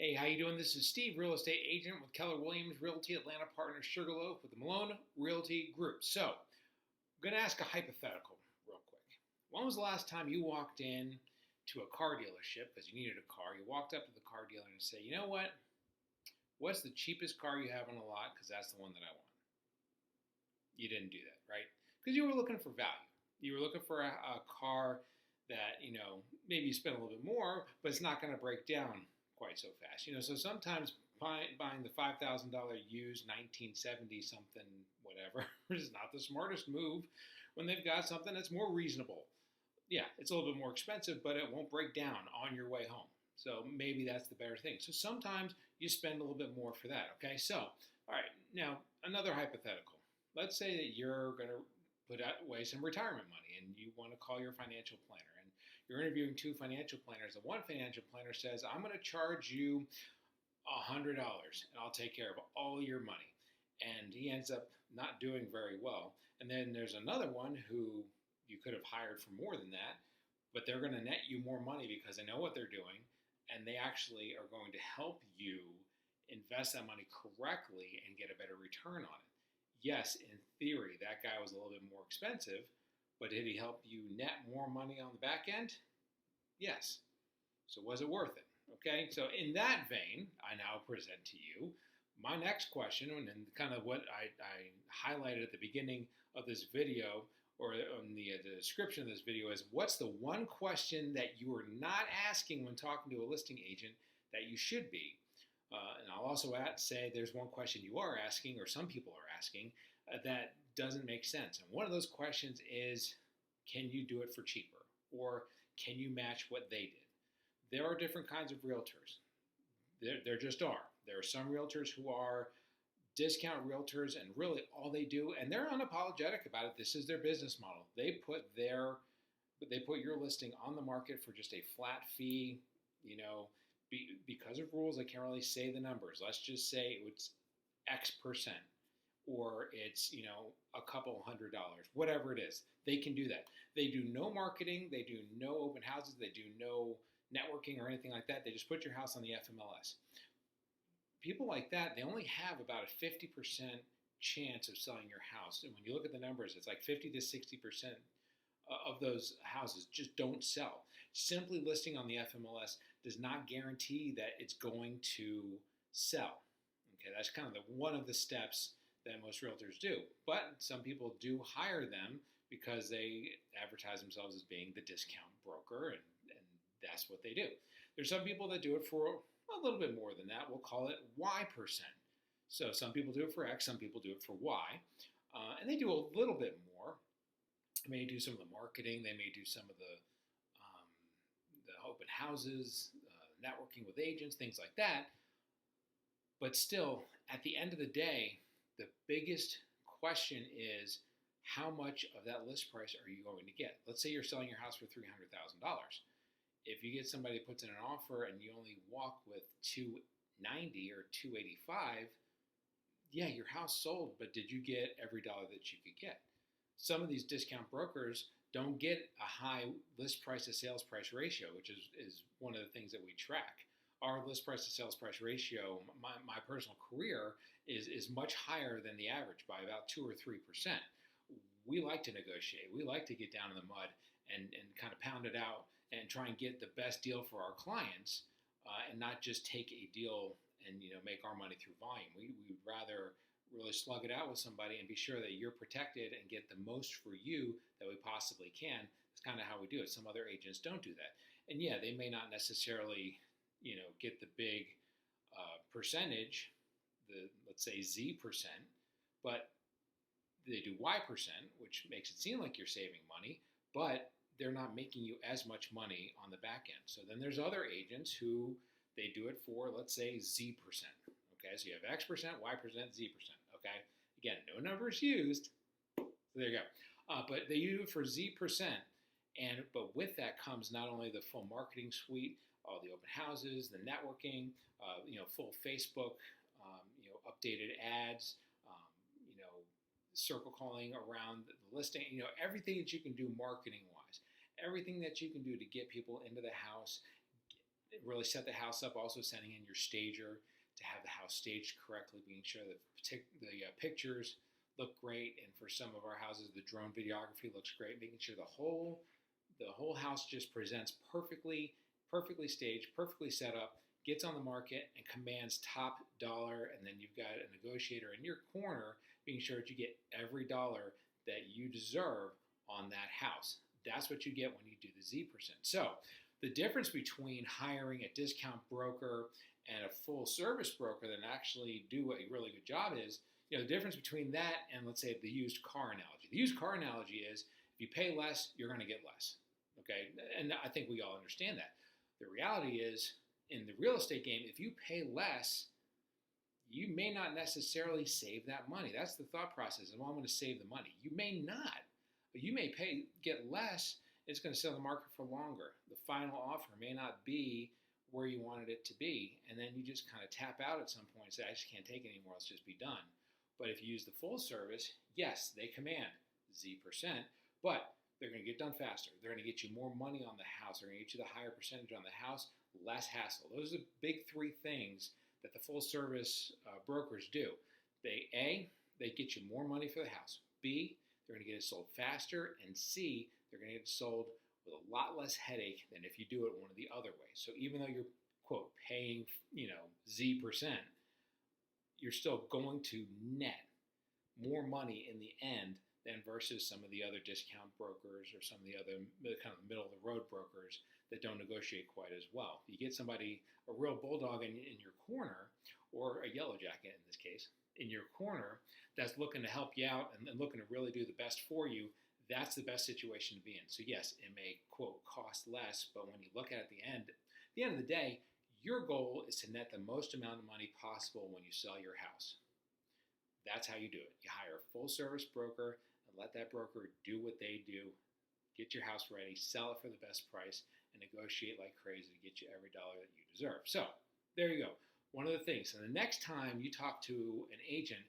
Hey, how you doing? This is Steve, real estate agent with Keller Williams Realty Atlanta Partners Sugarloaf with the Malone Realty Group. So, I'm going to ask a hypothetical real quick. When was the last time you walked in to a car dealership because you needed a car? You walked up to the car dealer and say, you know what? What's the cheapest car you have on the lot? Because that's the one that I want. You didn't do that, right? Because you were looking for value. You were looking for a car that, maybe you spend a little bit more, but it's not going to break down quite so fast. So sometimes buying the $5,000 used 1970 something, whatever, is not the smartest move when they've got something that's more reasonable. Yeah, it's a little bit more expensive, but it won't break down on your way home. So maybe that's the better thing. So sometimes you spend a little bit more for that. Okay, so all right, now another hypothetical. Let's say that you're going to put away some retirement money and you want to call your financial planner and you're interviewing two financial planners. And one financial planner says, I'm going to charge you $100 and I'll take care of all your money. And he ends up not doing very well. And then there's another one who you could have hired for more than that, but they're going to net you more money because they know what they're doing and they actually are going to help you invest that money correctly and get a better return on it. Yes, in theory, that guy was a little bit more expensive, but did he help you net more money on the back end? Yes. So was it worth it? Okay, so in that vein, I now present to you my next question, and kind of what I highlighted at the beginning of this video, or on the description of this video, is what's the one question that you are not asking when talking to a listing agent that you should be? And I'll also say there's one question you are asking, or some people are asking, that doesn't make sense. And one of those questions is, can you do it for cheaper? Or can you match what they did? There are different kinds of realtors. There just are. There are some realtors who are discount realtors and really all they do, and they're unapologetic about it. This is their business model. They put your listing on the market for just a flat fee, because of rules, I can't really say the numbers. Let's just say it's X percent, or it's, a couple $100, whatever it is. They can do that. They do no marketing. They do no open houses. They do no networking or anything like that. They just put your house on the FMLS. People like that, they only have about a 50% chance of selling your house. And when you look at the numbers, it's like 50 to 60% of those houses just don't sell. Simply listing on the FMLS does not guarantee that it's going to sell. Okay, that's kind of one of the steps that most realtors do. But some people do hire them because they advertise themselves as being the discount broker, and that's what they do. There's some people that do it for a little bit more than that. We'll call it Y percent. So some people do it for X, some people do it for Y. And they do a little bit more. They may do some of the marketing. They may do some of the open houses, networking with agents, things like that. But still, at the end of the day, the biggest question is how much of that list price are you going to get? Let's say you're selling your house for $300,000. If you get somebody that puts in an offer and you only walk with 290 or 285, yeah, your house sold, but did you get every dollar that you could get? Some of these discount brokers don't get a high list price to sales price ratio, which is one of the things that we track. Our list price to sales price ratio, my personal career, is much higher than the average by about 2 or 3%. We like to negotiate. We like to get down in the mud and kind of pound it out and try and get the best deal for our clients, and not just take a deal and make our money through volume. We'd rather really slug it out with somebody and be sure that you're protected and get the most for you that we possibly can. That's kind of how we do it. Some other agents don't do that. And yeah, they may not necessarily, get the big percentage, let's say Z percent, but they do Y percent, which makes it seem like you're saving money, but they're not making you as much money on the back end. So then there's other agents who they do it for, let's say, Z percent. Okay, so you have X percent, Y percent, Z percent. Okay, again, no numbers used. So there you go. But they use it for Z percent, but with that comes not only the full marketing suite, all the open houses, the networking, full Facebook, updated ads, circle calling around the listing, everything that you can do marketing wise, everything that you can do to get people into the house really set the house up. Also sending in your stager to have the house staged correctly, being sure that the pictures look great. And for some of our houses, the drone videography looks great, making sure the whole house just presents perfectly staged, perfectly set up, gets on the market, and commands top dollar. And then you've got a negotiator in your corner, being sure that you get every dollar that you deserve on that house. That's what you get when you do the Z%. So the difference between hiring a discount broker and a full service broker that actually do a really good job is, the difference between that and, let's say, the used car analogy. The used car analogy is if you pay less, you're going to get less. Okay? And I think we all understand that. The reality is, in the real estate game, if you pay less, you may not necessarily save that money. That's the thought process. Well, I'm going to save the money. You may not. But you may get less. It's going to sit on the market for longer. The final offer may not be where you wanted it to be. And then you just kind of tap out at some point and say, I just can't take it anymore. Let's just be done. But if you use the full service, yes, they command Z%, but they're going to get done faster. They're going to get you more money on the house. They're going to get you the higher percentage on the house, less hassle. Those are the big three things that the full service brokers do. They get you more money for the house. B, they're going to get it sold faster. And C, they're going to get it sold with a lot less headache than if you do it one of the other ways. So even though you're, quote, paying, Z%, you're still going to net more money in the end than versus some of the other discount brokers or some of the other kind of middle-of-the-road brokers that don't negotiate quite as well. You get somebody, a real bulldog in your corner, or a yellow jacket in this case, in your corner that's looking to help you out and looking to really do the best for you, that's the best situation to be in. So yes, it may, quote, cost less, but when you look at it at the end of the day, your goal is to net the most amount of money possible when you sell your house. That's how you do it. You hire a full-service broker and let that broker do what they do, get your house ready, sell it for the best price, and negotiate like crazy to get you every dollar that you deserve. So there you go. One of the things. So the next time you talk to an agent,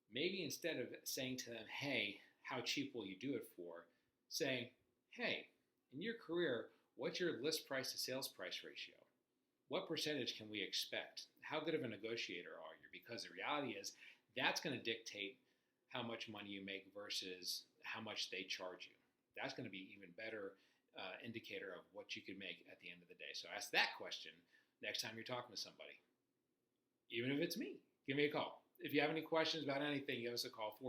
maybe instead of saying to them, hey, how cheap will you do it for, say, hey, in your career, what's your list price to sales price ratio? What percentage can we expect? How good of a negotiator are you? Because the reality is that's going to dictate how much money you make versus how much they charge you. That's going to be even better indicator of what you can make at the end of the day. So ask that question next time you're talking to somebody. Even if it's me, give me a call. If you have any questions about anything, give us a call,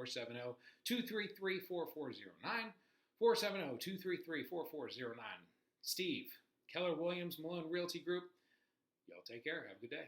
470-233-4409, 470-233-4409. Steve, Keller Williams Malone Realty Group. Y'all take care. Have a good day.